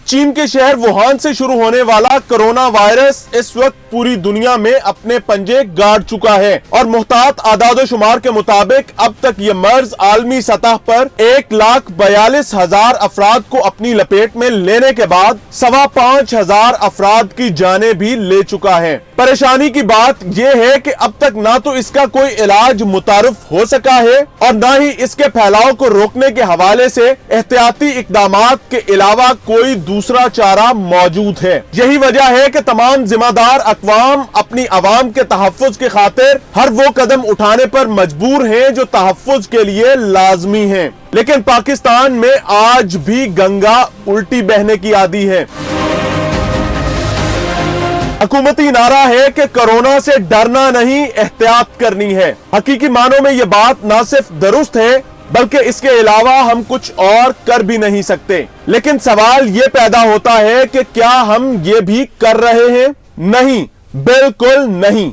चीन के शहर वुहान से शुरू होने वाला कोरोना वायरस इस वक्त पूरी दुनिया में अपने पंजे गाड़ चुका है और मुहतात आदादोशुमार के मुताबिक अब तक ये मर्ज आलमी सतह पर 1,42,000 अफराद को अपनी लपेट में लेने के बाद 5,25,000 अफराद की जानें भी ले चुका है। परेशानी की बात यह है कि अब तक ना तो इसका कोई इलाज मुतारफ हो सका है और ना ही इसके फैलाव को रोकने के हवाले से एहतियाती इकदामात के अलावा कोई दूसरा चारा मौजूद है। यही वजह है कि तमाम जिम्मेदार अक़वाम अपनी अवाम के तहफ़्फ़ुज़ की खातिर हर वो कदम उठाने पर मजबूर हैं जो तहफ़्फ़ुज़ के लिए लाजमी हैं। लेकिन पाकिस्तान में आज भी गंगा उल्टी बहने की आदी है। हुकूमती नारा है कि कोरोना से डरना नहीं, एहतियात करनी है। हकीकी मानों में यह बात न सिर्फ दुरुस्त है बल्कि इसके अलावा हम कुछ और कर भी नहीं सकते। लेकिन सवाल ये पैदा होता है कि क्या हम ये भी कर रहे हैं? नहीं, बिल्कुल नहीं।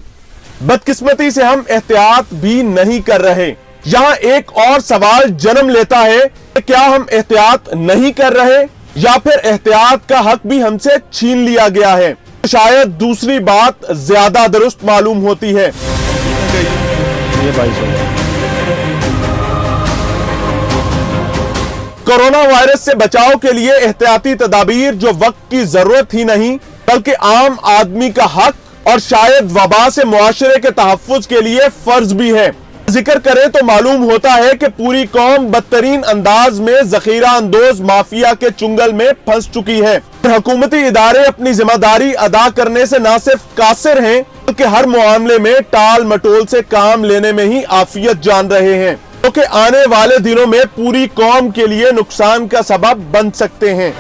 बदकिस्मती से हम एहतियात भी नहीं कर रहे। यहां एक और सवाल जन्म लेता है कि क्या हम एहतियात नहीं कर रहे या फिर एहतियात का हक भी हमसे छीन लिया गया है? शायद दूसरी बात ज्यादा दुरुस्त मालूम होती है। कोरोना वायरस से बचाव के लिए एहतियाती तदाबीर जो वक्त की जरूरत ही नहीं बल्कि आम आदमी का हक और शायद वबा से मुआशरे के तहफ़्फ़ुज़ के लिए फर्ज भी है। जिक्र करें तो मालूम होता है कि पूरी कौम बदतरीन अंदाज में जखीरा अंदोज माफिया के चुंगल में फंस चुकी है। हुकूमती इदारे अपनी जिम्मेदारी अदा करने से न सिर्फ कासिर हैं बल्कि हर मामले में टाल मटोल से काम लेने में ही आफियत जान रहे हैं, क्योंकि आने वाले दिनों में पूरी कौम के लिए नुकसान का सबब बन सकते हैं।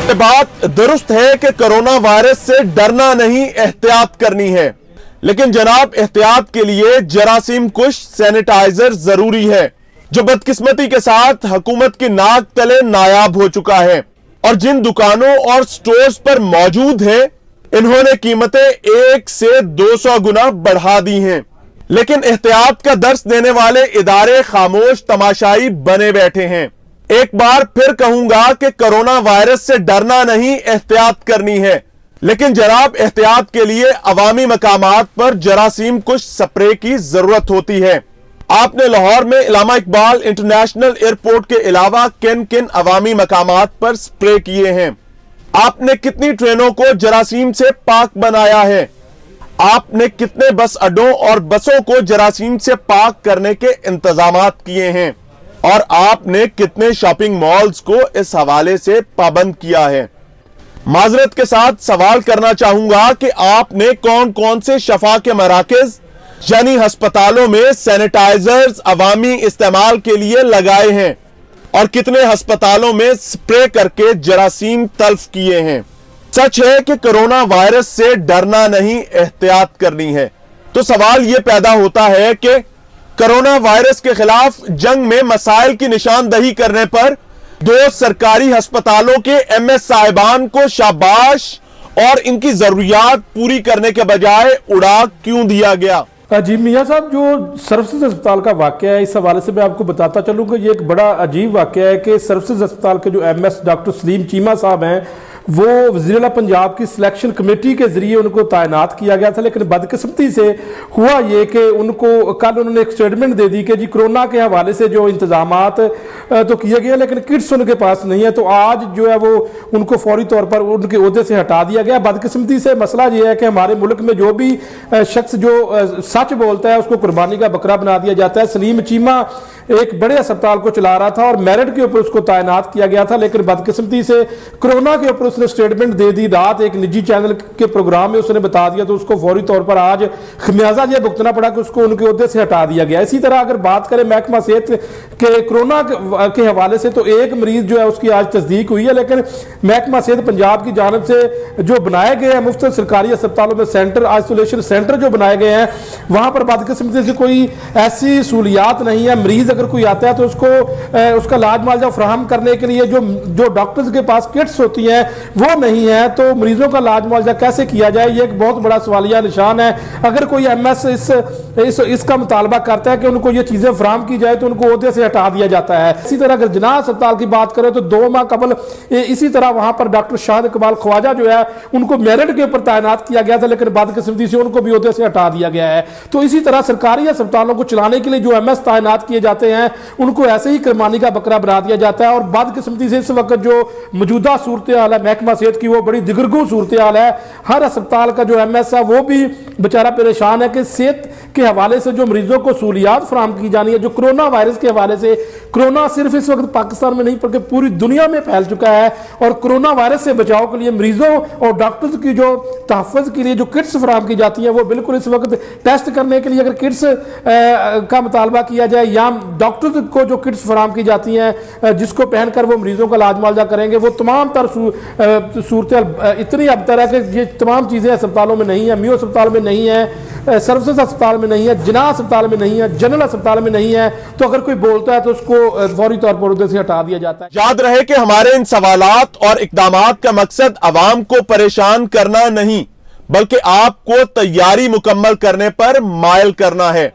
बात दुरुस्त है कि कोरोना वायरस से डरना नहीं, एहतियात करनी है। लेकिन जनाब, एहतियात के लिए जरासीम कुश सैनिटाइजर जरूरी है, जो बदकिस्मती के साथ हुकूमत की नाक तले नायाब हो चुका है और जिन दुकानों और स्टोर्स पर मौजूद है इन्होंने कीमतें 1 से 200 गुना बढ़ा दी हैं। लेकिन एहतियात का दर्स देने वाले इदारे खामोश तमाशाई बने बैठे हैं। एक बार फिर कहूंगा कि कोरोना वायरस से डरना नहीं, एहतियात करनी है। लेकिन जनाब, एहतियात के लिए अवामी मकामात पर जरासीम कुश स्प्रे की जरूरत होती है। आपने लाहौर में इलामा इकबाल इंटरनेशनल एयरपोर्ट के अलावा किन किन अवामी मकामात पर स्प्रे किए हैं? आपने कितनी ट्रेनों को जरासीम से पाक बनाया है? आपने कितने बस अड्डों और बसों को जरासीम से पाक करने के इंतजामात किए हैं? और आपने कितने शॉपिंग मॉल्स को इस हवाले से पाबंद किया है? माजरत के साथ सवाल करना चाहूंगा कि आपने कौन कौन से शफा के मराकज यानी अस्पतालों में सैनिटाइजर्स अवामी इस्तेमाल के लिए लगाए हैं और कितने अस्पतालों में स्प्रे करके जरासीम तल्फ किए हैं? सच है कि कोरोना वायरस से डरना नहीं, एहतियात करनी है। तो सवाल यह पैदा होता है कि कोरोना वायरस के खिलाफ जंग में मसाइल की निशानदही करने पर 2 सरकारी अस्पतालों के एमएस साहिबान को शाबाश और इनकी जरूरियात पूरी करने के बजाय उड़ा क्यों दिया गया? जी मियाँ साहब, जो सर्विसेज अस्पताल का वाकया है, इस हवाले से मैं आपको बताता चलूँ कि ये एक बड़ा अजीब वाकया है कि सर्विसेज अस्पताल के जो एमएस डॉक्टर सलीम चीमा साहब हैं वो वज़ीर-ए-आला पंजाब की सिलेक्शन कमेटी के जरिए उनको तैनात किया गया था। लेकिन बदकिस्मती से हुआ ये कि उनको कल उन्होंने एक स्टेटमेंट दे दी कि जी कोरोना के हवाले से जो इंतजामात तो किए गए लेकिन किट्स उनके पास नहीं है, तो आज जो है वो उनको फौरी तौर पर उनके ओहदे से हटा दिया गया। बदकिस्मती से मसला ये है कि हमारे मुल्क में जो भी शख्स जो सच बोलता है उसको कुर्बानी का बकरा बना दिया जाता है। सलीम चीमा एक बड़े अस्पताल को चला रहा था और मेरिट के ऊपर उसको तैनात किया गया था, लेकिन बदकिस्मती से कोरोना के ऊपर उसने स्टेटमेंट दे दी। रात एक निजी चैनल के प्रोग्राम में उसने बता दिया, तो उसको फौरी तौर पर आज खमियाजा यह भुगतना पड़ा कि उसको उनके ओहदे से हटा दिया गया। इसी तरह अगर बात करें महकमा सेहत के कोरोना के हवाले से, तो एक मरीज जो है उसकी आज तस्दीक हुई है, लेकिन महकमा सेहत पंजाब की जानब से जो बनाए गए हैं मुफ्त सरकारी अस्पतालों में सेंटर, आइसोलेशन सेंटर जो बनाए गए हैं, वहां पर बदकिस्मती से कोई ऐसी सहूलियात नहीं है। मरीज अगर कोई आता है तो उसका इलाज मुआवजा फ्राहम करने के लिए जो डॉक्टर्स के पास किट्स होती हैं वो नहीं है, तो मरीजों का इलाज मुआवजा कैसे किया जाए, ये एक बहुत बड़ा सवालिया निशान है। अगर कोई एमएस इसका मुतालबा करता है कि उनको ये चीजें फ्राहम की जाए तो उनको ओहदे से हटा दिया जाता है। इसी तरह अगर जिनाह अस्पताल की बात करें तो 2 माह कबल इसी तरह वहां पर डॉक्टर शाहिद इकबाल ख्वाजा जो है उनको मेरिट के ऊपर तैनात किया गया था, लेकिन बदकिस्मती से उनको भी ओहदे से हटा दिया गया है। तो इसी तरह सरकारी अस्पतालों को चलाने के लिए जो एमएस तैनात किए जाते हैं उनको ऐसे ही करमानी का बकरा बना दिया जाता है। और बदकिस्मती से इस वक्त जो मौजूदा सूरत हाल है महकमा सेहत की वो बड़ी दिगरगू सूरत हाल है। हर अस्पताल का जो एमएस है वो भी बेचारा परेशान है कि सेहत के हवाले से जो मरीजों को सहूलियात फराहम की जानी है, जो कोरोना वायरस के हवाले से, कोरोना सिर्फ इस वक्त पाकिस्तान में नहीं बल्कि पूरी दुनिया में फैल चुका है, और कोरोना वायरस से बचाव के लिए मरीजों और डॉक्टर्स की जो तहफ़्फ़ुज़ के लिए जो किट्स फराहम की जाती हैं वो बिल्कुल इस वक्त टेस्ट करने के लिए अगर किट्स का मुतालबा किया जाए या डॉक्टर्स को जो किट्स फराहम की जाती हैं जिसको पहनकर वो मरीजों का इलाज मुआवजा करेंगे, वो तमाम तर सूरत इतनी अबतर है कि ये तमाम चीज़ें अस्पतालों में नहीं है। मियो अस्पताल में नहीं है, सर्विसेज अस्पताल में नहीं है, जिनाह अस्पताल में नहीं है, जनरल अस्पताल में नहीं है, तो अगर कोई बोलता है तो उसको फौरी तौर पर उधर से हटा दिया जाता है। याद रहे कि हमारे इन सवालात और इकदामात का मकसद अवाम को परेशान करना नहीं बल्कि आपको तैयारी मुकम्मल करने पर मायल करना है।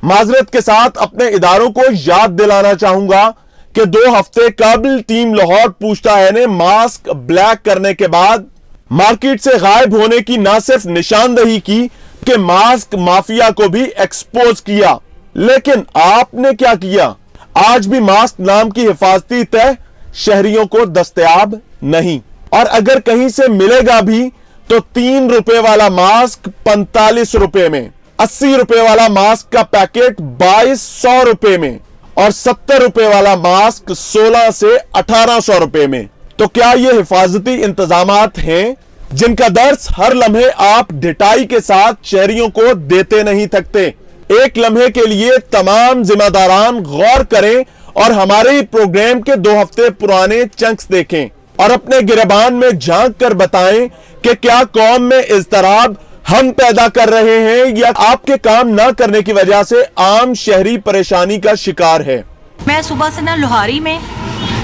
माजरत के साथ अपने इदारों को याद दिलाना चाहूंगा कि 2 हफ्ते कबल टीम लाहौर पूछता है ने मास्क ब्लैक करने के बाद मार्केट से गायब होने की न सिर्फ निशानदही की कि मास्क माफिया को भी एक्सपोज किया, लेकिन आपने क्या किया? आज भी मास्क नाम की हिफाजती तय शहरियों को दस्तयाब नहीं, और अगर कहीं से मिलेगा भी तो 3 रुपए वाला मास्क 45 रुपए में, 80 रुपए वाला मास्क का पैकेट 2200 रुपए में और 70 रुपए वाला मास्क 16 से 1800 रुपए में। तो क्या ये हिफाजती इंतजामात हैं जिनका दर्स हर लम्हे आप ढिटाई के साथ शहरियों को देते नहीं थकते? एक लम्हे के लिए तमाम जिम्मेदारान गौर करें और हमारे ही प्रोग्राम के 2 हफ्ते पुराने चंक्स देखें और अपने गिरबान में झांक कर बताएं कि क्या कौम में इज़्तिराब हम पैदा कर रहे हैं या आपके काम ना करने की वजह से आम शहरी परेशानी का शिकार है। मैं सुबह से ना लोहारी में,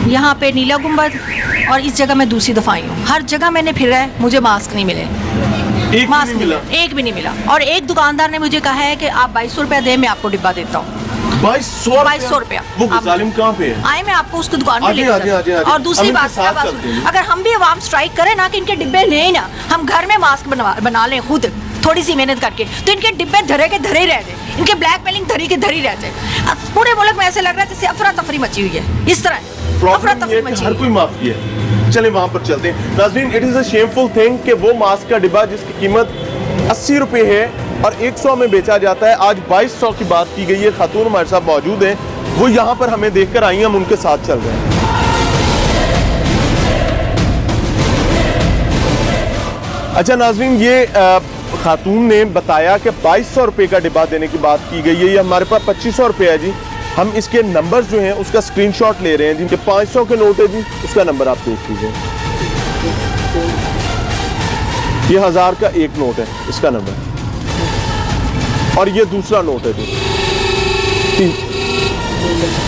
यहाँ पे नीला गुंबद और इस जगह मैं दूसरी दफा आई हूँ। हर जगह मैंने फिरा है, मुझे मास्क नहीं मिले, मास्क नहीं मिला, एक भी नहीं मिला। और एक दुकानदार ने मुझे कहा है कि आप 2200 रुपया दें, मैं आपको डिब्बा देता हूँ। 2200 रुपया। वो जालिम कहाँ पे है? आए मैं आपको उसकी दुकान पे लेकर। और दूसरी बात, अगर हम भी अवाम स्ट्राइक करें ना कि इनके डिब्बे लें ना, हम घर में मास्क बना लें खुद थोड़ी सी मेहनत करके, तो इनके डिब्बे धरे के धरे रह जाए, इनके ब्लैक मेलिंग धरी के धरी रह जाए। पूरे मुल्क में ऐसे लग रहा है जैसे अफरा तफरी मची हुई है। इस तरह अफरा तफरी मची हर कोई माफी है। चले वहां पर चलते हैं। नाज़रीन, it is a shameful thing कि वो मास्क का डिब्बा जिसकी कीमत 80 रुपए है और 100 में बेचा जाता है, आज 2200 की बात की गई है। खातून हमारे साथ मौजूद है, वो यहाँ पर हमें देखकर आई हैं, हम उनके साथ चल रहे हैं। अच्छा नाज़रीन, ये खातून ने बताया कि 2200 रुपए का डिब्बा देने की बात की गई है। ये हमारे पास 2500 रुपए है जी। हम इसके नंबर्स जो हैं उसका स्क्रीनशॉट ले रहे हैं जी। 500 के नोट है जी, उसका नंबर आप देख लीजिए। ये 1000 का एक नोट है, इसका नंबर, और ये दूसरा नोट है जी।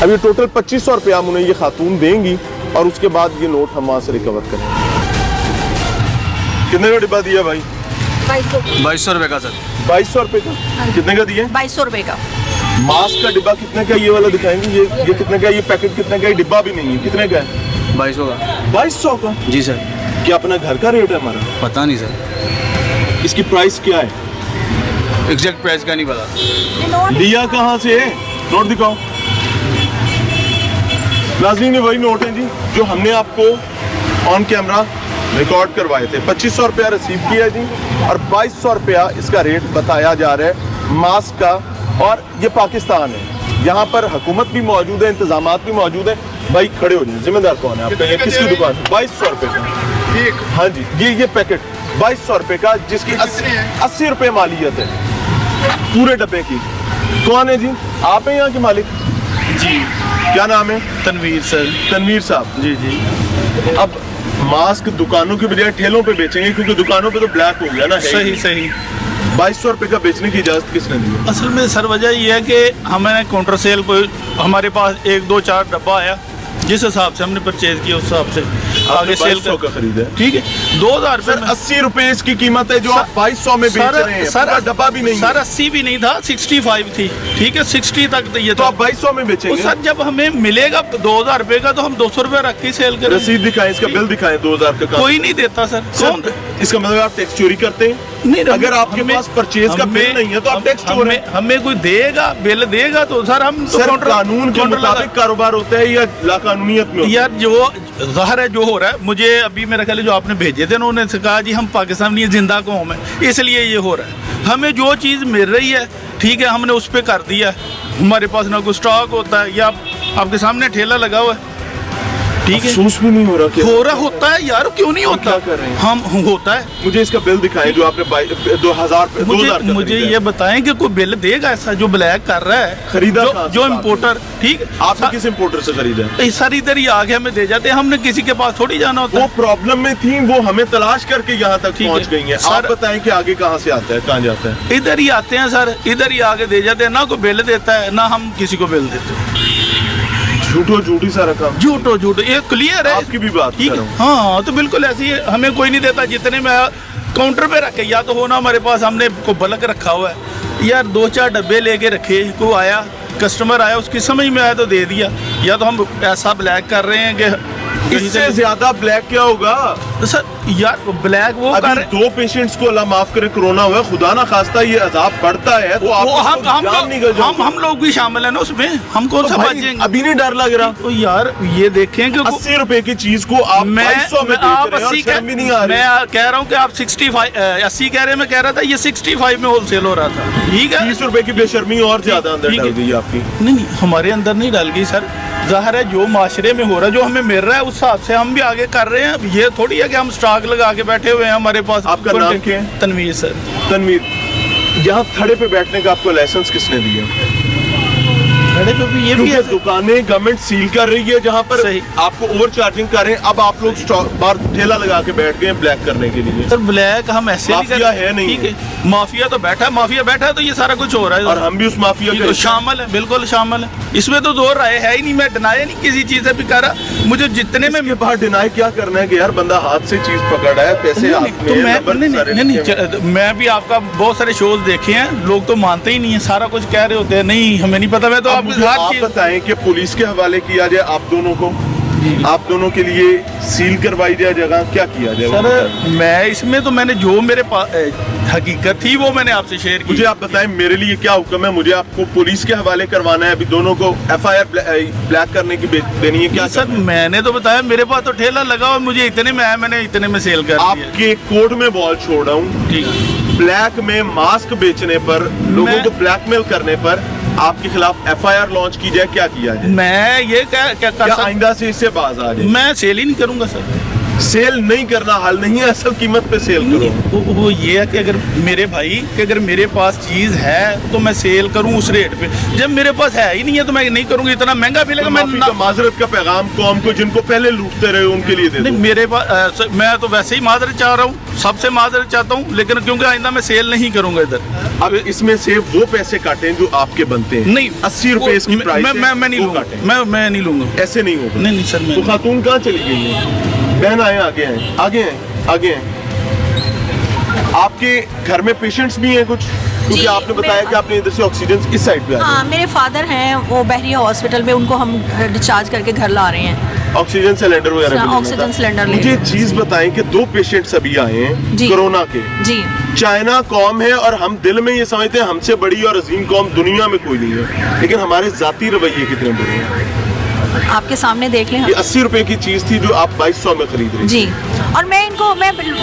अब ये टोटल 2500 रुपया हम उन्हें ये खातून देंगी और उसके बाद ये नोट हम वहां से रिकवर करेंगे। कितने का डिब्बा दिया भाई? 2200 रुपए का सर। 2200 रुपए का? कितने का दिया? 2200 रुपए का। मास्क का डिब्बा कितने का? ये वाला दिखाएंगे। ये कितने का? ये पैकेट कितने का? ये डिब्बा भी नहीं है, कितने का है? 2200 का। 2200 का? जी सर। क्या अपना घर का रेट है हमारा? पता नहीं सर, इसकी प्राइस क्या है? एग्जैक्ट प्राइस का नहीं पता। लिया कहाँ से है? नोट दिखाओ। नाज़रीन, वही नोट है जी जो हमने आपको ऑन कैमरा रिकॉर्ड करवाए थे। 2500 रुपया रिसीव किया जी और 2200 रुपया इसका रेट बताया जा रहा है मास्क का। और ये पाकिस्तान है, यहाँ पर हुकूमत भी मौजूद है, इंतजामात भी मौजूद है। भाई खड़े हो जाए, जिम्मेदार कौन है आपका? ये किसकी दुकान? 2200 रुपये का। हाँ जी, ये पैकेट 2200 रुपये का, जिसकी 80 रुपये मालियत है पूरे डब्बे की। कौन है जी? आप हैं यहाँ के मालिक? जी। क्या नाम है? तनवीर सर। तनवीर साहब जी जी। अब मास्क दुकानों के बजाय ठेलों पे बेचेंगे क्योंकि दुकानों पे तो ब्लैक हो गया ना। सही सही। 2200 रुपए का बेचने की इजाजत किसने दी है? असल में सर वजह ये है कि हमें काउंटर सेल पर हमारे पास 1 2 4 डब्बा आया, जिस हिसाब से हमने परचेज किया उस हिसाब से आगे सेल 2200 का खरीदा है। ठीक है 2000 सर 80 रुपए इसकी कीमत है जो आप 2200 में बेच रहे हैं। सर पूरा डब्बा भी नहीं सर है। 80 भी नहीं था, 65 थी। ठीक है 60 तक तो ये तो था। आप 2200 में तो बेचेंगे? सर जब हमें मिलेगा 2000 रुपए का तो हम 200 रुपए रख के सेल करें। रसीद दिखाएं, इसका बिल दिखाएं 2000 का। कोई नहीं देता सर। कौन इसका मतलब आप टैक्स चोरी करते हैं? नहीं, अगर आपके हमें- पास परचेज का बिल हमें- नहीं है तो आप टैक्स चोर हैं। हमें कोई देगा बिल देगा तो सर हम तो सर काउंटर- कानून के काउंटर लगा- मुताबिक कारोबार होता है या लाकानूनियत में होता है? यार जो ज़ाहिर है जो हो रहा है, मुझे अभी मेरा ख्याल है जो आपने भेजे थे ना, उन्होंने कहा जी हम पाकिस्तान नहीं जिंदा कौम है, इसलिए ये हो रहा है। हमें जो चीज़ मिल रही है ठीक है हमने उस पर कर दिया है। हमारे पास ना कोई स्टॉक होता है या आपके सामने ठेला लगा हुआ है। ठीक है अफसोस भी नहीं हो रहा कि हो रहा होता है यार, क्यों नहीं होता? क्या कर रहे हैं? हम होता है। मुझे इसका बिल दिखाएं जो आपने 2000 का मुझे खरीदा ये बताएं कि कोई बिल देगा ऐसा जो ब्लैक कर रहा है, खरीदा कहाँ से जो आपने? इम्पोर्टर। ठीक है आपने किस इम्पोर्टर से खरीदा है? सर इधर ही आगे हमें दे जाते हैं, हमने किसी के पास थोड़ी जाना होता वो है। प्रॉब्लम में थी, वो हमें तलाश करके यहाँ तक ठीक पहुँच है। गई हैं। सर- आप बताएं कि आगे कहाँ से आता है, कहाँ जाता है? इधर ही आते हैं सर, इधर ही आगे दे जाते हैं, ना कोई बिल देता है ना हम किसी को बिल देते हैं। झूठी सा रकम। झूठो ये क्लियर है। आपकी भी बात ठीक कर है रहा हूँ। हाँ तो बिल्कुल ऐसी है, हमें कोई नहीं देता। जितने में काउंटर पे रखे या तो हो ना हमारे पास हमने को बल्क रखा हुआ है, यार 2 4 डब्बे लेके रखे, कोई आया कस्टमर आया उसकी समझ में आया तो दे दिया, या तो हम ऐसा ब्लैक कर रहे हैं कि कहीं इससे से ज्यादा ब्लैक क्या होगा? तो सर यार ब्लैक वो अभी कर 2 पेशेंट्स को अल्लाह माफ करे कोरोना हुआ है, खुदा ना खास्ता ये अजाब बढ़ता है तो आप वो हम लोग भी शामिल है ना उसमें, हम कौन सा बच जाएंगे? अभी नहीं डर लग रहा? तो यार ये देखें कि 80 रुपए की चीज को आप 2200 में बेच आप रहे हैं और 80 शर्म भी नहीं आ रही। मैं कह रहा हूँ कि आप 65 80 कह रहे हैं, मैं कह रहा था ये 65 में होलसेल हो रहा था। ठीक है 30 रुपए की बेशर्मी और ज्यादा अंदर ठीक डाल है। गई आपकी। नहीं हमारे अंदर नहीं डाल गई सर, ज़ाहिर है जो माशरे में हो रहा है जो हमें मिल रहा है उस हिसाब से हम भी आगे कर रहे हैं। ये थोड़ी है कि हम स्टॉक लगा के बैठे हुए हैं हमारे पास। आपका नाम क्या है? तनवीर सर। तनवीर, यहाँ खड़े पे बैठने का आपको लाइसेंस किसने दिया? खड़े पे भी ये भी क्योंकि है दुकानें गवर्नमेंट सील कर रही है जहाँ पर सही। आपको ओवर चार्जिंग कर रहे हैं। अब आप लोग स्टॉक बार ठेला लगा के बैठ गए ब्लैक करने के लिए। सर ब्लैक हम ऐसे नहीं माफिया है नहीं ठीक है माफिया तो बैठा है, माफिया बैठा है तो ये सारा कुछ हो रहा है और हम भी उस माफिया ये के तो शामिल है, बिल्कुल शामिल है। इसमें तो दो राय है ही नहीं, मैं डिनाई नहीं किसी चीज से भी कर रहा। मुझे जितने में इसके बाहर डिनाई क्या करना है कि यार बंदा हाथ से चीज पकड़ा है, पैसे हाथ तो में, मैं नंबर सारे नहीं लिखे हैं। मैं भी आपका बहुत सारे शोज देखे हैं, लोग तो मानते ही नहीं है, सारा कुछ कह रहे होते हैं नहीं हमें नहीं पता। मैं तो अब आपके मुझे हर आप चीज बताएं कि पुलिस के हवाले किया जाए आप दोनों को, आप दोनों के लिए सील करवाई जाए जगह, क्या किया जाए? सर मैं इसमें तो मैंने जो मेरे पास हकीकत थी वो मैंने आपसे शेयर की। मुझे आप बताएं मेरे लिए क्या हुक्म है? मुझे आपको पुलिस के हवाले करवाना है, अभी दोनों को FIR ब्लैक करने की देनी है, क्या सर करना है? मैंने तो बताया मेरे पास तो ठेला लगा हुआ, मुझे इतने में आया, मैंने इतने में सेल कर दिया। आपके कोर्ट में बॉल छोड़ रहा हूँ, ठीक है ब्लैक में मास्क बेचने पर, लोगों को ब्लैकमेल करने पर आपके खिलाफ FIR लॉन्च की जाए, क्या किया जाए? मैं ये क्या कर क्या सकता, आइंदा से इससे बाज आ जाए? मैं सेल ही नहीं करूंगा सर। सेल नहीं करना हल नहीं है, असल कीमत पे सेल करो। वो ये है कि अगर मेरे भाई कि अगर मेरे पास चीज़ है तो मैं सेल करूं उस रेट पे, जब मेरे पास है ही नहीं है तो मैं नहीं करूंगा, इतना महंगा मिलेगा। मैं माफी का माजरत का पैगाम कौम को जिनको पहले लूटते रहे उनके लिए दे दो। नहीं मेरे पास मैं तो वैसे ही माजरत चाह रहा हूँ, सबसे माजरत चाहता हूँ, लेकिन क्योंकि आइंदा मैं सेल नहीं करूंगा इधर। अब इसमें से वो पैसे काटें जो आपके बनते हैं। नहीं 80 रुपए इसकी प्राइस है, मैं नहीं वो लूंगा, काटें। मैं नहीं लूंगा। ऐसे नहीं होगा। नहीं सर मैं तो खातून कहाँ चली गई है? बहन आए, आगे हैं, आगे हैं, आगे हैं। आपके घर में पेशेंट्स भी हैं कुछ? क्योंकि जी, आपने बताया कि आपने इधर से ऑक्सीजन इस साइड पे आ हाँ मेरे फादर हैं, वो बहरिया हॉस्पिटल में, उनको हम डिस्चार्ज करके घर ला रहे हैं। ऑक्सीजन सिलेंडर वगैरह भी लेना ऑक्सीजन था। सिलेंडर ले मुझे चीज बताएं कि 2 पेशेंट्स अभी आए हैं जी। कोरोना के। जी चाइना कौम है और हम दिल में ये समझते हैं हमसे बड़ी और अजीम कौम दुनिया में कोई नहीं है, लेकिन हमारे जाती रवैये कितने बड़े हैं। आपके सामने देख लें। ये 80 रुपए की चीज थी जो आप 2200 में खरीद रही। जी और मैं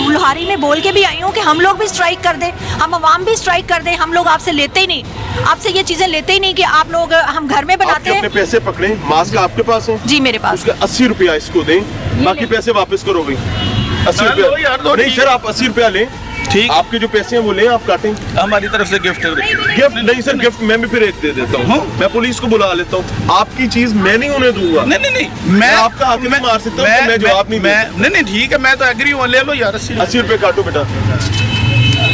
लुहारी में बोल के भी आई हूँ कि हम लोग भी स्ट्राइक कर दें, हम अवाम भी स्ट्राइक कर दें। हम लोग आपसे लेते ही नहीं, आपसे ये चीजें लेते ही नहीं कि आप लोग हम घर में बनाते आपके अपने हैं। पैसे पकड़े, मास्क आपके पास है? जी मेरे पास। उसका 80 रुपया इसको दें, बाकी पैसे वापस करो भाई। 80 लो रुपया यार, दो नहीं ठीक सर, है। आप 80 रुपया लें, ठीक आपके जो पैसे हैं वो लें, आप काटें। हमारी तरफ से गिफ्ट है। गिफ्ट नहीं सर, गिफ्ट मैं भी फिर एक दे देता हूँ। मैं पुलिस को बुला लेता हूँ, आपकी चीज मैं नहीं उन्हें दूंगा। नहीं मैं आपका हक नहीं मार सकता हूँ, मैं जवाब नहीं दे सकता। नहीं ठीक है, मैं तो एग्री हूँ, ले लो यार 80 80 रुपए काटो बेटा।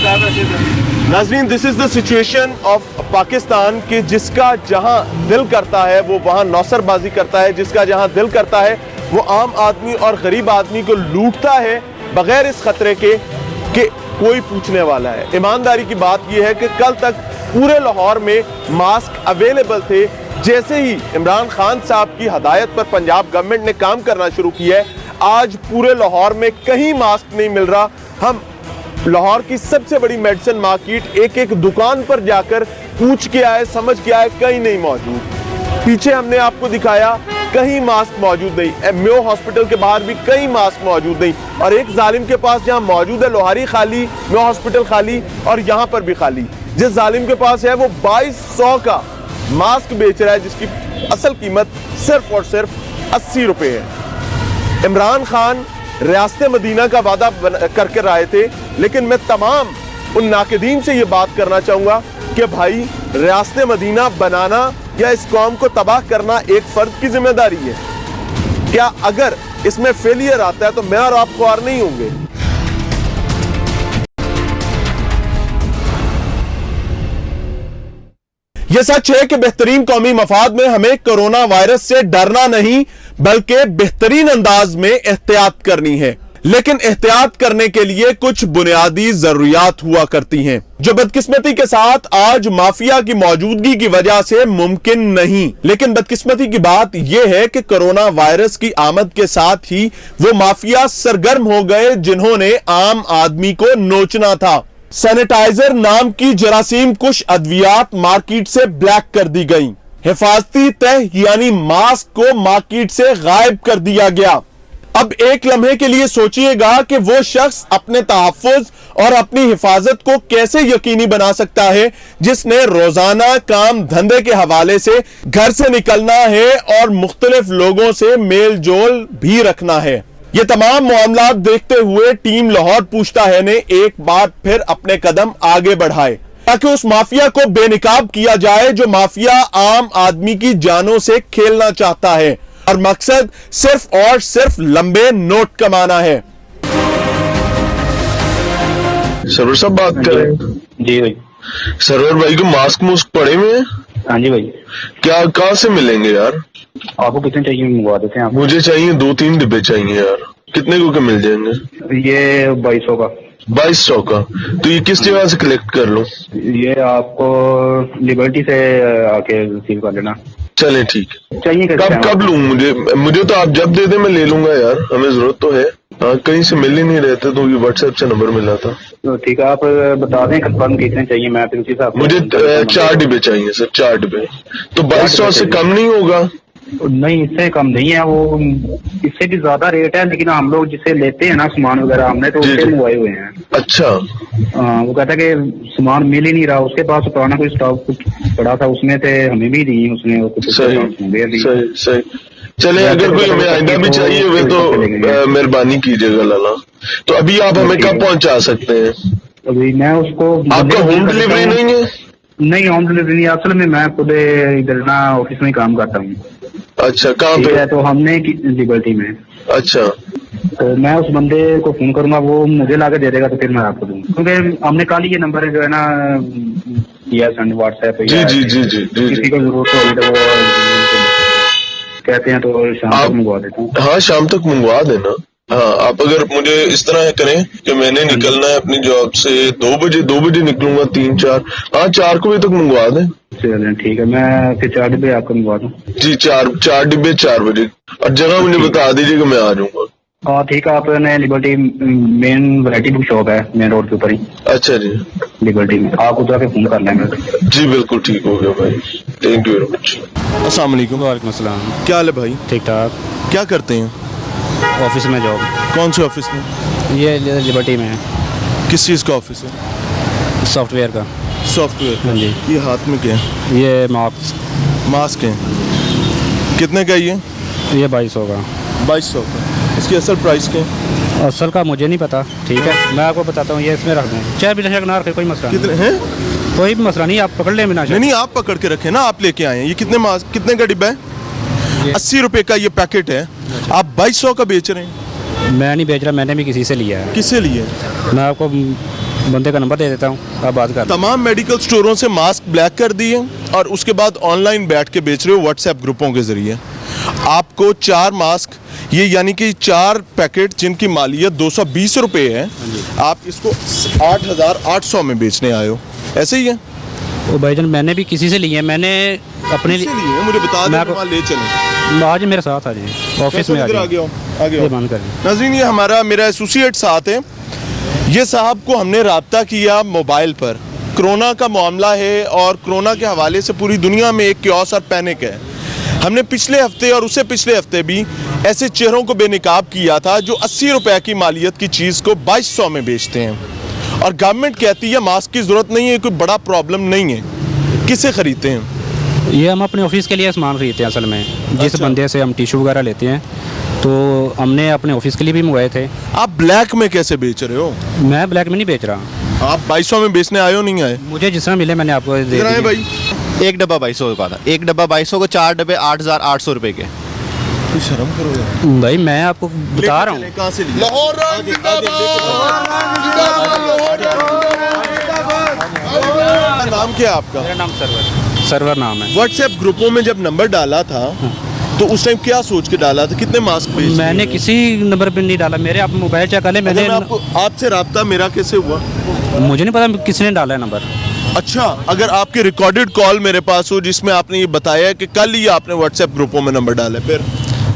नाजरीन, this is the situation of Pakistan कि जिसका जहां दिल करता है वो वहां नौसरबाजी करता है, जिसका जहां दिल करता है वो आम आदमी और गरीब आदमी को लूटता है बगैर इस खतरे के कि कोई पूछने वाला है। ईमानदारी की बात यह है कि कल तक पूरे लाहौर में मास्क अवेलेबल थे। जैसे ही इमरान खान साहब की हदायत पर पंजाब गवर्नमेंट ने काम करना शुरू किया है, आज पूरे लाहौर में कहीं मास्क नहीं मिल रहा। हम लाहौर की सबसे बड़ी मेडिसिन मार्केट एक एक दुकान पर जाकर पूछ के आए, समझ के आए, कहीं नहीं मौजूद। पीछे हमने आपको दिखाया कहीं मास्क मौजूद नहीं। म्यो हॉस्पिटल के बाहर भी कहीं मास्क मौजूद नहीं। और एक जालिम के पास जहां मौजूद है लोहारी खाली, म्यो हॉस्पिटल खाली और यहां पर भी खाली। जिस जालिम के पास है वो 2200 का मास्क बेच रहा है जिसकी असल कीमत सिर्फ और सिर्फ 80 रुपए है। इमरान खान रियासत मदीना का वादा करके आए थे, लेकिन मैं तमाम उन नाकिदीन से ये बात करना चाहूंगा कि भाई रियासत मदीना बनाना या इस कौम को तबाह करना एक फर्द की जिम्मेदारी है। क्या अगर इसमें फेलियर आता है तो मैं और आप ख्वार नहीं होंगे? यह सच है कि बेहतरीन कौमी मफाद में हमें कोरोना वायरस से डरना नहीं बल्कि बेहतरीन अंदाज में एहतियात करनी है। लेकिन एहतियात करने के लिए कुछ बुनियादी जरूरियात हुआ करती हैं जो बदकिस्मती के साथ आज माफिया की मौजूदगी की वजह से मुमकिन नहीं। लेकिन बदकिस्मती की बात यह है कि कोरोना वायरस की आमद के साथ ही वो माफिया सरगर्म हो गए जिन्होंने आम आदमी को नोचना था। सैनिटाइजर नाम की जरासीम कुछ अद्वियात मार्केट से ब्लैक कर दी गई। हिफाजती तह यानी मास्क को मार्केट से गायब कर दिया गया। अब एक लम्हे के लिए सोचिएगा कि वो शख्स अपने तहफ्फुज और अपनी हिफाजत को कैसे यकीनी बना सकता है जिसने रोजाना काम धंधे के हवाले से घर से निकलना है और मुख्तलिफ लोगों से मेल जोल भी रखना है। ये तमाम मामला देखते हुए टीम लाहौर पूछता है ने एक बार फिर अपने कदम आगे बढ़ाए ताकि उस माफिया को बेनिकाब किया जाए जो माफिया आम आदमी की जानों से खेलना चाहता है और मकसद सिर्फ और सिर्फ लंबे नोट कमाना है। सरवर साहब बात करें? जी भाई। सरवर भाई को मास्क मुस्क पड़े हुए हैं? हाँ जी भाई। क्या कहाँ से मिलेंगे यार? आपको कितने चाहिए मंगवा देते हैं आप? मुझे चाहिए 2-3 डिब्बे चाहिए यार। कितने को के मिल जाएंगे? ये 2200 का। 2200 का? तो ये किस जगह से कलेक्ट कर लूं? ये आपको लिबर्टी से आके रिसीव कर लेना। चले ठीक है। चाहिए कब लूं? मुझे तो आप जब दे दे मैं ले लूंगा यार, हमें जरूरत तो है। हाँ, कहीं से मिल ही नहीं रहे थे तो ये व्हाट्सएप से नंबर मिला था। तो ठीक है, आप बता दें कंफर्म कितने चाहिए, मैं फिर उसी हिसाब। मुझे 4 डिब्बे चाहिए सर, 4 डिब्बे। तो 2200 से कम नहीं होगा? नहीं, इससे कम नहीं है, वो इससे भी ज्यादा रेट है, लेकिन हम लोग जिससे लेते हैं ना सामान वगैरह हमने तो उससे मंगवाए हुए हैं। अच्छा। वो कहता है कि सामान मिल ही नहीं रहा, उसके पास पुराना कोई स्टॉक कुछ पड़ा था उसमें से हमें भी दी उसने। सही। चले, अगर कोई हमें आइंदा भी चाहिए हुए तो मेहरबानी कीजिएगा लाला। तो अभी आप हमें कब पहुंचा सकते हैं? अभी मैं उसको, आपका होम डिलीवरी नहीं है? नहीं, होम डिलीवरी नहीं, असल में मैं खुद इधर ना ऑफिस में काम करता हूँ। अच्छा, कहाँ पे? तो हमने लिबर्टी में। अच्छा, तो मैं उस बंदे को फोन करूंगा, वो मुझे लाके दे देगा तो फिर मैं आपको दूंगा, क्योंकि हमने कल ही ये नंबर जो है ना किया सेंड व्हाट्सएप पे। जी। किसी को जरूरत होगी तो वो कहते हैं तो शाम तक मंगवा देता हूँ। हाँ, शाम तक मंगवा देना। हाँ, आप अगर मुझे इस तरह करें कि मैंने निकलना है अपनी जॉब से 2 बजे निकलूंगा, 3-4, हाँ 4 को भी तक मंगवा दें। चलिए ठीक है, मैं फिर 4 डिब्बे आपको मंगवा दूँ। जी, 4 डिब्बे 4 बजे। और जगह मुझे बता दीजिएगा, मैं आ जाऊंगा। हाँ ठीक है, आपने liberty main variety book shop है मेन रोड के ऊपर ही। अच्छा जी, लिबर्टी में आप उधर के फोन कर लेंगे। जी बिल्कुल, ठीक हो गया भाई, थैंक यू वेरी मच। अस्सलाम वालेकुम। वालेकुम अस्सलाम। क्या हाल है भाई? ठीक ठाक। क्या करते हैं? ऑफिस में जॉब। कौन से ऑफिस में? ये लिबर्टी में है। किस चीज़ का ऑफिस है? सॉफ्टवेयर का। सॉफ्टवेयर? हाँ जी। ये हाथ में क्या है? ये मास्क है। कितने का ये? 2200 का। 2200 का। इसकी असल प्राइस क्या है? असल का मुझे नहीं पता, ठीक है मैं आपको बताता हूँ। ये इसमें रख दें, चाहे भी नशा ना रखे, कोई मसला कितने हैं? कोई भी मसला नहीं, आप पकड़ लें बिना। नहीं, आप पकड़ के रखें ना, आप लेके आए हैं। ये कितने का डिब्बा है? 80 रुपए का ये पैकेट है, आप 2200 का बेच रहे हैं। मैं नहीं बेच रहा, मैंने भी किसी से लिया है। किससे लिया? मैं आपको बंदे का नंबर दे देता हूँ, आप बात कर। तमाम मेडिकल स्टोरों से मास्क ब्लैक कर दिए और उसके बाद ऑनलाइन बैठ के बेच रहे हो व्हाट्सएप ग्रुपों के जरिए। आपको 4 मास्क, ये यानी कि 4 पैकेट जिनकी मालियत 220 रुपये है, आप इसको 8,800 में बेचने आए हो, ऐसे ही है? वो भाईजान मैंने भी किसी से लिए, मैंने अपने लिए इसलिए मुझे बता दें, वहाँ ले चलें। आज मेरे साथ आ जाइए ऑफिस में, आ गया ये बंद कर। नाज़रीन, ये मेरा एसोसिएट साथ है। ये साहब को हमने राब्ता किया मोबाइल पर। कोरोना का मामला है और कोरोना के हवाले से पूरी दुनिया में एक क्योस और पैनिक है। हमने पिछले हफ्ते और उससे पिछले हफ्ते भी ऐसे चेहरों को बेनिकाब किया था जो 80 रुपए की मालियत की चीज़ को 2200 में बेचते हैं और गवर्नमेंट कहती है मास्क की ज़रूरत नहीं है, कोई बड़ा प्रॉब्लम नहीं है। किससे ख़रीदते हैं? ये हम अपने ऑफिस के लिए सामान खरीदते हैं असल में। जिस अच्छा। बंदे से हम टिश्यू वगैरह लेते हैं तो हमने अपने ऑफिस के लिए भी मंगवाए थे। आप ब्लैक में कैसे बेच रहे हो? मैं ब्लैक में नहीं बेच रहा। आप 2200 में बेचने आए हो, नहीं आए? मुझे जिस तरह मिले मैंने आपको दे कितना है दिए। भाई? एक डब्बा 2200 का था, एक डब्बा 2200 को 4 डब्बे 8,800 रुपए के। शर्म करो यार। भाई मैं आपको बता रहा हूँ। कहाँ से लिए? लाहौर नाम क्या है आपका? मेरा नाम सरवर नाम है। व्हाट्सएप ग्रुपों में जब नंबर डाला था तो उस टाइम क्या सोच के डाला था? कितने मास्क बेच दिए? मैंने किसी नंबर पे नहीं डाला, मेरे आप मोबाइल चेक कर ले। मैंने आपसे राब्ता मेरा कैसे हुआ? मुझे नहीं पता किसने डाला है नंबर। अच्छा, अगर आपकी रिकॉर्डेड कॉल मेरे पास हो जिसमें आपने ये बताया कि कल ही आपने व्हाट्सएप ग्रुपों में नंबर डाला, फिर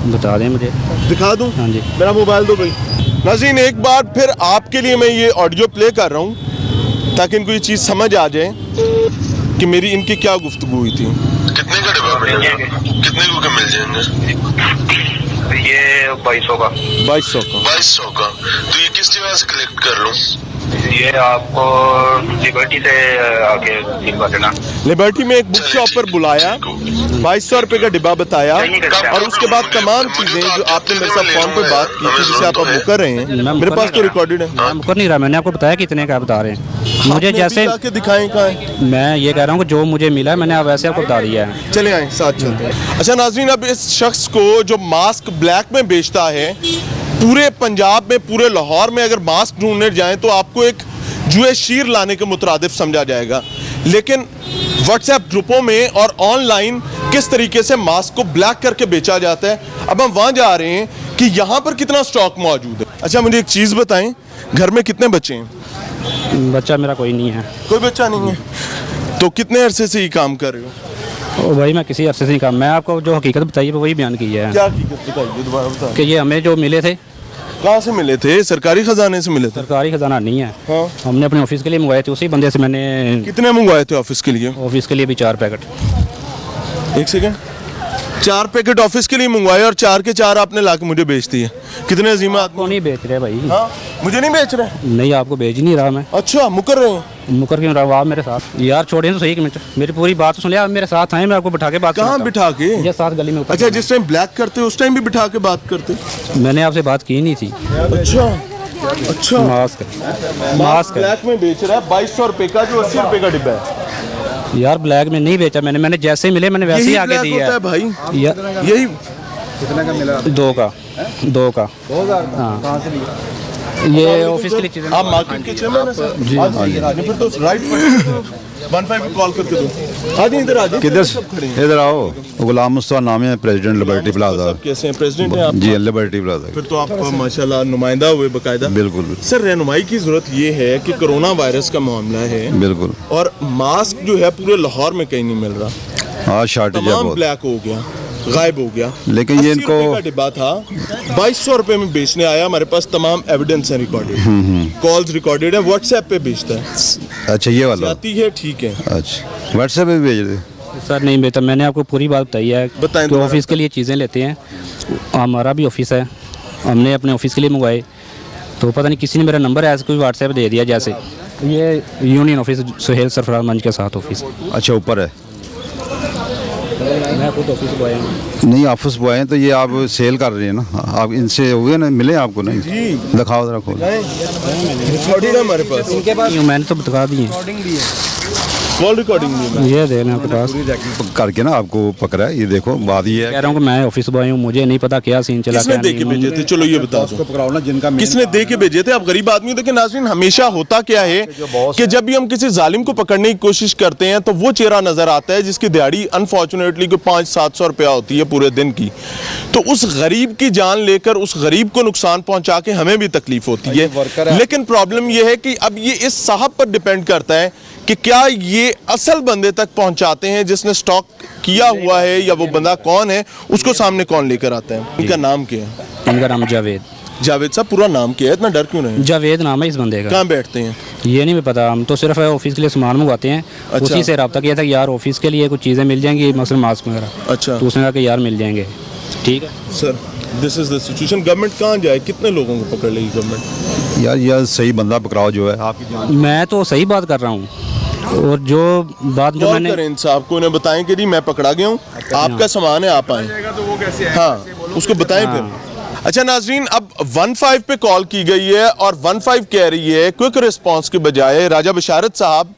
बता दें मुझे। दिखा दूं? हाँ जी। मेरा मोबाइल दो भाई। नाज़रीन, एक बार फिर आपके लिए मैं ये ऑडियो प्ले कर रहा हूँ ताकि इनको ये चीज़ समझ आ जाए कि मेरी इनकी क्या गुफ्तगू हुई थी। कितने का डब्बा मिलेगा? कितने को के मिल जाएंगे? ये 2200 का। 2200 का। 2200 का। तो ये किस जगह से कलेक्ट कर लूँ? ये आपको लिबर्टी से आके दिलवा देना। लिबर्टी में एक बुक शॉप पर बुलाया, 2200 रुपए का डिब्बा बताया और उसके बाद तमाम चीजें जो आपने मेरे साथ फोन पे बात की थी जिसे आप अब मुकर रहे हैं, मेरे पास तो रिकॉर्डेड है। मैं मुकर नहीं रहा, मैंने आपको बताया कितने का बता रहे हैं। मुझे आपने जैसे अभी जाके दिखाएं कहाँ है? मैं ये कह रहा हूँ कि जो मुझे मिला है मैंने अब वैसे आपको बता दिया है। चले आए, साथ चलते हैं। अच्छा नाज़रीन, अब इस शख्स को जो मास्क ब्लैक में बेचता है, पूरे पंजाब में, पूरे लाहौर में अगर मास्क ढूंढने जाएं तो आपको एक जुए शीर लाने के मुतरादिफ समझा जाएगा। लेकिन व्हाट्सएप ग्रुपों में और ऑनलाइन किस तरीके से मास्क को ब्लैक करके बेचा जाता है, अब हम वहाँ जा रहे हैं कि यहाँ पर कितना स्टॉक मौजूद है। अच्छा, मुझे एक चीज़ बताएं, घर में कितने बच्चे हैं? बच्चा मेरा कोई नहीं है। कोई बच्चा नहीं है। तो कितने अरसे से ये काम कर रहे हो? ओ भाई मैं किसी अरसे से नहीं काम, मैं आपको जो हकीकत बताई है वही बयान की है क्या हकीकत बताइए, दोबारा बताओ। कि ये हमें जो मिले थे। कहाँ से मिले थे? सरकारी खजाने से मिले थे? सरकारी खजाना नहीं है। हाँ। हमने अपने ऑफिस के लिए मंगवाए थे, उसी बंदे से मैंने। कितने मंगवाए थे ऑफिस के लिए? ऑफिस के लिए भी 4 पैकेट। एक सेकेंड, 4 पैकेट ऑफिस के लिए मंगवाए और 4 के 4 आपने लाके मुझे बेच दिए। कितने अजीमा आदमी। आपको नहीं बेच रहे भाई। हाँ, मुझे नहीं बेच रहे। नहीं, आपको बेच नहीं रहा मैं। अच्छा, मुकर रहे हैं? मुकर क्यों रहा? आप मेरे साथ यार छोड़ें तो सही, एक मिनट मेरी पूरी बात तो सुन लिया। आप मेरे साथ आए, मैं आपको बिठा के बात कहाँ करता हूँ। बिठा के? ये साथ गली में ऊपर। अच्छा, जिस टाइम ब्लैक करते उस टाइम भी बिठा के बात करते? मैंने आपसे बात की नहीं थी। अच्छा अच्छा, मास्क ब्लैक में बेच रहा है 2200 रुपए का, जो 80 रुपए का डिब्बा है। यार ब्लैक में नहीं बेचा मैंने जैसे ही मिले मैंने वैसे ही यही आगे ब्लैक दिया होता है भाई, यही। कितने का मिला? 2 का 2000। हाँ, ये ऑफिस के लिए चीज़ें। आप मार्केट के चेयरमैन हैं सर? जी हाँ। फिर तो राइट 15 को कॉल करके दो। आज इधर आ जाओ। किधर इधर आओ। गुलाम मुस्तफा नाम है, प्रेसिडेंट लिबर्टी प्लाजा। कैसे हैं? प्रेसिडेंट हैं आप? जी, लिबर्टी प्लाजा। फिर तो आप माशाल्लाह नुमाइंदा हुए बकायदा। बिल्कुल सर, रहनुमाई की जरूरत ये है कि कोरोना वायरस का मामला है। बिल्कुल। और मास्क जो है पूरे लाहौर में कहीं नहीं मिल रहा। आज शॉर्टेज है तमाम बहुत। ब्लैक हो गया, गायब हो गया। लेकिन ये 80 रुपए इनको का डिब्बा था, 2200 रुपए में बेचने आया। हमारे पास तमाम एविडेंस है, रिकॉर्डेड कॉल्स रिकॉर्डेड है। व्हाट्सएप पे बेचता है। अच्छा, ये वाला जाती है, ठीक है। अच्छा, व्हाट्सएप पे भी भेज दे। सर नहीं बेटा, मैंने आपको पूरी बात बताई है बताएं कि दोबारा। ऑफिस के लिए चीज़ें लेते हैं। हमारा भी ऑफिस है, हमने अपने ऑफिस के लिए मंगवाए तो पता नहीं किसी ने मेरा नंबर ऐसे कोई व्हाट्सएप दे दिया। जैसे ये यूनियन ऑफिस सुहेल सरफराज मंच के साथ ऑफिस। अच्छा, ऊपर है। मैं खुद ऑफिस बॉय हूँ। नहीं ऑफिस बॉय हैं तो ये आप सेल कर रहे हैं ना, आप इनसे हुए ना, मिले आपको नहीं? दिखाओ जरा खोल। रिकॉर्डिंग है हमारे पास, मैंने तो बता दी कॉल रिकॉर्डिंग भी ये देना आपके पास करके ना आपको पकड़ा है। ये देखो बात ये है, कह रहा हूँ कि मैं ऑफिस बॉय हूँ, मुझे नहीं पता क्या सीन चला। किसने दे के भेजे थे? चलो ये बता दो, पकड़ाओ ना जिनका किसने दे के भेजे थे? आप गरीब आदमी हो। देखिए नाज़रीन, हमेशा होता क्या है कि जब भी हम किसी जालिम को पकड़ने की कोशिश करते हैं तो वो चेहरा नजर आता है जिसकी दिहाड़ी अनफॉर्चुनेटली कोई 500-700 रुपया होती है पूरे दिन की। तो उस गरीब की जान लेकर उस गरीब को नुकसान पहुंचा के हमें भी तकलीफ होती है। लेकिन प्रॉब्लम यह है कि अब ये इस साहब पर डिपेंड करता है कि क्या ये असल बंदे तक पहुंचाते हैं जिसने स्टॉक किया हुआ है, या वो बंदा कौन है, उसको सामने कौन लेकर आता है। इनका नाम क्या है? इनका नाम जावेद। जावेद साहब, पूरा नाम क्या है? इतना डर क्यों नहीं? जावेद नाम है इस बंदे का। कहाँ बैठते हैं? ये नहीं पता, हम तो सिर्फ ऑफिस के लिए सामान मंगवाते हैं। अच्छा। उसी से रब्ता किया था कि यार ऑफिस के लिए कुछ चीज़ें मिल जाएंगी, मसलन मास्क वगैरह। अच्छा। तो उसने कहा कि यार मिल जाएंगे। ठीक है sir, this is the situation. Government कहाँ जाए? कितने लोगों को पकड़ लेगी गवर्नमेंट? यार सही बंदा पकड़ाओ जो है आपकी जान। मैं तो सही बात कर रहा हूँ, और जो बात जो मैंने करें साहब को, इन्हें बताएं कि जी मैं पकड़ा गया हूँ, आपका सामान है, आप आए। हाँ, उसको बताएं फिर। अच्छा नाजरीन, अब 15 पे कॉल की गई है और 15 कह रही है क्विक रिस्पांस के बजाय। राजा बशारत साहब,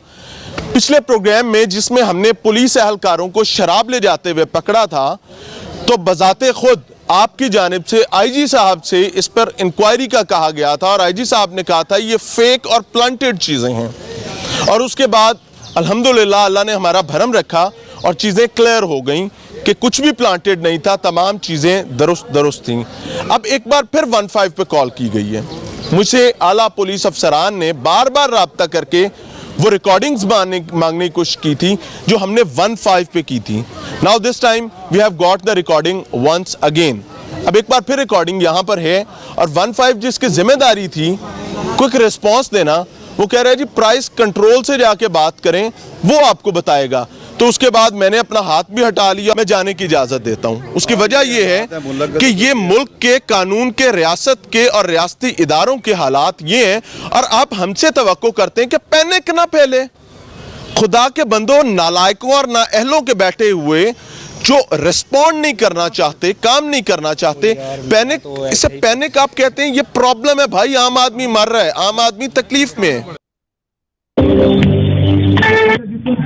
पिछले प्रोग्राम में जिसमें हमने पुलिस एहलकारों को शराब ले जाते हुए पकड़ा था, तो बजाते खुद आपकी जानिब से आईजी साहब से इस पर इंक्वायरी का कहा गया था और आईजी साहब ने कहा था ये फेक और प्लांटेड चीज़ें हैं। और उसके बाद अल्हम्दुलिल्लाह अल्लाह ने हमारा भरम रखा और चीज़ें क्लियर हो गई कि कुछ भी प्लांटेड नहीं था, तमाम चीज़ें दुरुस्त थीं। अब एक बार फिर 15 पे कॉल की गई है। मुझसे आला पुलिस अफसरान ने बार बार रब्ता करके वो रिकॉर्डिंग्स मांगने की कोशिश की थी जो हमने 15 पे की थी। Now this time we have got the recording once again. अब एक बार फिर रिकॉर्डिंग यहाँ पर है और 15 जिसकी जिम्मेदारी थी क्विक रिस्पॉन्स देना, वो कह रहा है जी प्राइस कंट्रोल से जाके बात करें, वो आपको बताएगा। तो उसके बाद मैंने अपना हाथ भी हटा लिया, मैं जाने की इजाज़त देता हूँ। उसकी वजह यह है कि ये मुल्क के कानून के, रियासत के और रियासती इदारों के हालात ये हैं और आप हमसे तवक्को करते हैं कि पैनिक ना फैले। खुदा के बंदों, नालायकों और नाअहलों के बैठे हुए जो रिस्पॉन्ड नहीं करना चाहते, काम नहीं करना चाहते, पैनिक, इसे पैनिक आप कहते हैं। ये प्रॉब्लम है भाई, आम आदमी मर रहा है, आम आदमी तकलीफ में है।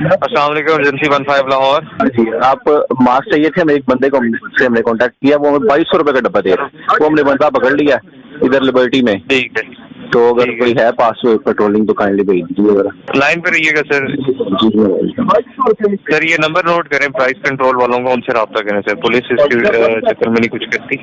अस्सलाम वालेकुम, एजेंसी 15 लाहौर। जी, आप मास्क चाहिए थे, हमें एक बंदे को से हमने कांटेक्ट किया, वो हमें 2200 रुपए का डब्बा दे रहा है। वो हमने बंदा पकड़ लिया इधर लिबर्टी में। ठीक है, तो अगर कोई है पास पेट्रोलिंग तो काइंडली भेज दीजिए। लाइन पे रहिएगा सर। सर ये नंबर नोट करें, प्राइस कंट्रोल वालों को, उनसे रब्ता करें सर। पुलिस इसके चक्कर में नहीं कुछ करती।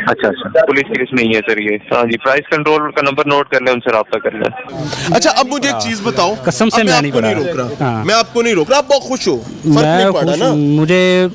अच्छा अच्छा, पुलिस केस नहीं है सर ये। हाँ जी, प्राइस कंट्रोल का नंबर नोट कर लें, उनसे रब्ता कर लें। अच्छा, अब मुझे एक चीज बताओ, कसम से मैं नहीं रोक रहा, मैं आपको नहीं रोक रहा, आप बहुत खुश हो, फर्क नहीं पड़ा ना? मुझे,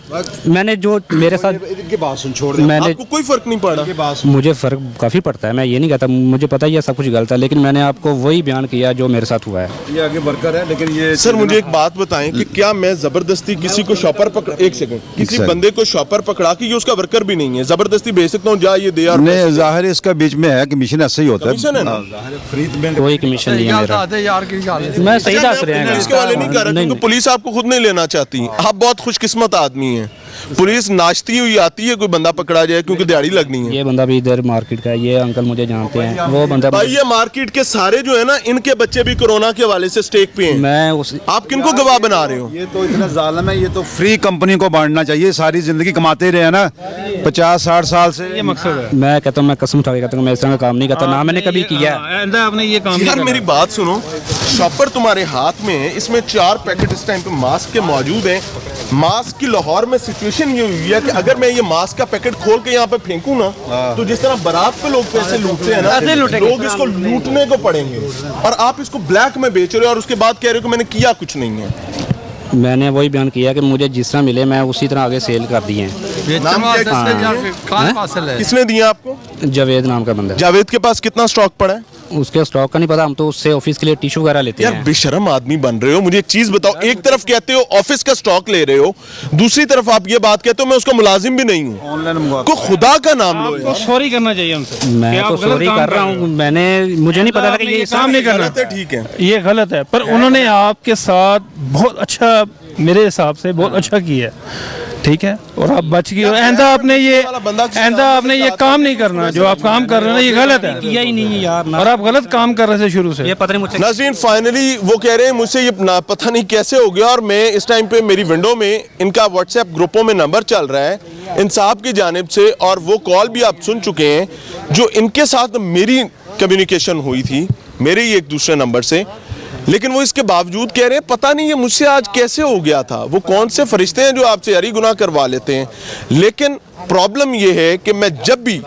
मैंने जो मेरे साथ इनकी बात सुन, छोड़ दे, मैंने, आपको कोई फर्क नहीं पड़ा? मुझे फर्क काफी पड़ता है, मैं ये नहीं कहता, मुझे पता ही है सब कुछ गलत है, लेकिन मैंने आपको वही बयान किया जो मेरे साथ हुआ है। ये आगे वर्कर है, लेकिन ये सर मुझे एक बात बताएं कि क्या मैं जबरदस्ती किसी को शॉपर पकड़, एक सेकंड, किसी बंदे को शॉपर पकड़ा के, ये उसका वर्कर भी नहीं है, जबरदस्ती भेज सकता हूँ, जा ये दे यार? नहीं, जाहिर है इसका बीच में है, कमीशन ऐसे ही होता है। कमीशन है ना? कोई कमीशन नहीं है मेरा, मैं सही दस रहे हैं। इसके वाले नहीं कर रहा क्योंकि पुलिस आपको खुद नहीं लेना चाहती। आप बहुत खुशकिस्मत आदमी हैं, पुलिस नाचती हुई आती है कोई बंदा पकड़ा जाए क्योंकि दिहाड़ी लगनी है। ये बंदा भी इधर मार्केट का है, ये अंकल मुझे जानते हैं, वो बंदा भाई ये मार्केट के सारे जो है ना, इनके बच्चे भी कोरोना के हवाले से स्टेक पे हैं। मैं उस, आप किनको गवाह बना रहे हो? ये तो इतना जालिम है, ये तो फ्री कंपनी को बांटना चाहिए, सारी जिंदगी कमाते रहे ना 50-60 साल से, ये मकसद है। मैं कहता हूँ, मैं कसम उठा के कहता हूँ, मैं इस तरह का काम नहीं करता, ना मैंने कभी किया। आपने ये काम यार मेरी बात सुनो, शॉपर तुम्हारे हाथ में है, इसमें 4 पैकेट इस टाइम पे मास्क के मौजूद हैं। मास्क की लाहौर में सिचुएशन ये हुई है कि अगर मैं ये मास्क का पैकेट खोल के यहाँ पे फेंकूं ना, तो जिस तरह बारात पे लोग पैसे लूटते हैं ना, लोग इसको लूटने को पड़ेंगे, और आप इसको ब्लैक में बेच रहे हो और उसके बाद कह रहे हो कि मैंने किया कुछ नहीं है। मैंने वही बयान किया कि मुझे जिस तरह मिले मैं उसी तरह आगे सेल कर दिए हैं। नाम क्या? किसने दिया आपको? जावेद नाम का बंदा। जावेद के पास कितना स्टॉक पड़ा है? उसके स्टॉक का नहीं पता, हम तो उससे ऑफिस के लिए टिश्यू वगैरह लेते हैं। यार बेशरम आदमी बन रहे हो। मुझे एक चीज बताओ, एक तरफ कहते हो ऑफिस का स्टॉक ले रहे हो, दूसरी तरफ आप ये बात कहते हो मैं उसका मुलाजिम भी नहीं हूँ। ऑनलाइन को खुदा का नाम लो यार। सॉरी करना चाहिए हमसे। मैं तो सॉरी कर रहा हूँ, मुझे नहीं पता था कि ये काम नहीं करना। ठीक है, ये गलत है, पर उन्होंने आपके साथ बहुत अच्छा, मेरे हिसाब से बहुत अच्छा किया है। ठीक है, और आप बच गए हो। आइंदा आपने ये काम नहीं करना, जो आप काम कर रहे हैं ना, ये गलत है, किया ही नहीं यार, और आप गलत काम कर रहे थे शुरू से। ये पता नहीं मुझसे। नाज़रीन, फाइनली वो कह रहे हैं मुझसे ये पता नहीं कैसे हो गया, और मैं इस टाइम पे मेरी विंडो में इनका व्हाट्सएप ग्रुपों में नंबर चल रहा है इंसाफ की जानिब से, और वो कॉल भी आप सुन चुके हैं जो इनके साथ मेरी कम्युनिकेशन हुई थी मेरे ही एक दूसरे नंबर से। लेकिन वो इसके बावजूद कह रहे हैं पता नहीं ये मुझसे आज कैसे हो गया था। वो कौन से फरिश्ते हैं जो आपसे यारी गुनाह करवा लेते हैं। लेकिन प्रॉब्लम ये है कि मैं जब भी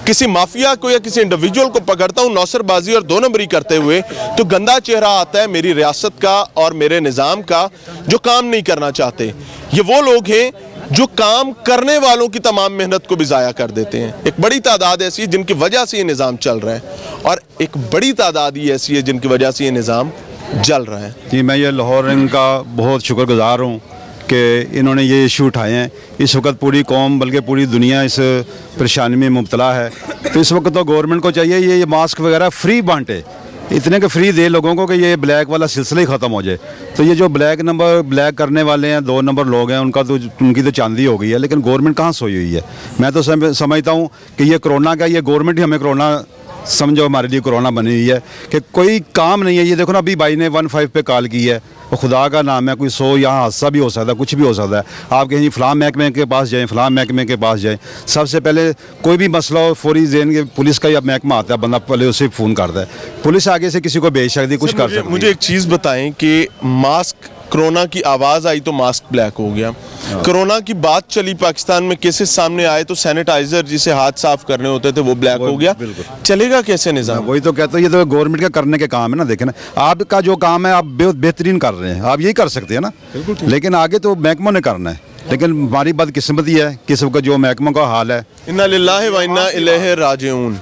किसी माफिया को या किसी इंडिविजुअल को पकड़ता हूँ नौसरबाजी और दो नंबरी करते हुए, तो गंदा चेहरा आता है मेरी रियासत का और मेरे निज़ाम का, जो काम नहीं करना चाहते। ये वो लोग हैं जो काम करने वालों की तमाम मेहनत को भी ज़ाया कर देते हैं। एक बड़ी तादाद ऐसी है जिनकी वजह से ये निज़ाम चल रहा है, और एक बड़ी तादाद ही ऐसी है जिनकी वजह से ये निज़ाम जल रहा है। जी, मैं ये लाहौर इनका बहुत शुक्रगुजार हूँ कि इन्होंने ये इशू उठाए हैं। इस वक्त पूरी कौम बल्कि पूरी दुनिया इस परेशानी में मुब्तला है, तो इस वक्त तो गवर्नमेंट को चाहिए ये मास्क वगैरह फ्री बांटे, इतने के फ्री दे लोगों को कि ये ब्लैक वाला सिलसिला ही ख़त्म हो जाए। तो ये जो ब्लैक करने वाले हैं 2 नंबर लोग हैं, उनकी तो चांदी हो गई है, लेकिन गवर्नमेंट कहाँ सोई हुई है। मैं तो समझता हूँ कि ये कोरोना का, ये गवर्नमेंट ही हमें कोरोना समझो, हमारे लिए कोरोना बनी हुई है कि कोई काम नहीं है। ये देखो ना, अभी भाई ने 15 पे कॉल की है, वो खुदा का नाम है, कोई 100 यहाँ हादसा भी हो सकता है, कुछ भी हो सकता है। आप कहीं फ़लाँ महकमे के पास जाएँ, फ़लाँ महकमे के पास जाएँ, सबसे पहले कोई भी मसला हो फौरी ज़हन के पुलिस का ही अब महकमा आता है, बंदा पहले उसे फ़ोन करता है, पुलिस आगे से किसी को भेज सकती है, कुछ कर सकती है। मुझे एक चीज़ बताएं कि मास्क, कोरोना की आवाज़ आई तो मास्क ब्लैक हो गया, कोरोना की बात चली, पाकिस्तान में केसेस सामने आए तो सैनिटाइजर जिसे हाथ साफ करने होते थे वो ब्लैक हो गया। चलेगा कैसे निज़ाम? वही तो कहता हूँ, ये तो गवर्नमेंट का करने के काम है ना। देखें ना, आपका जो काम है आप बेहतरीन कर रहे हैं, आप यही कर सकते हैं ना, लेकिन आगे तो महकमों ने करना है। लेकिन हमारी बदकिस्मती है किस वक्त जो महकमों का हाल है। इन्ना लिल्लाहि व इन्ना इलैहि राजिऊन।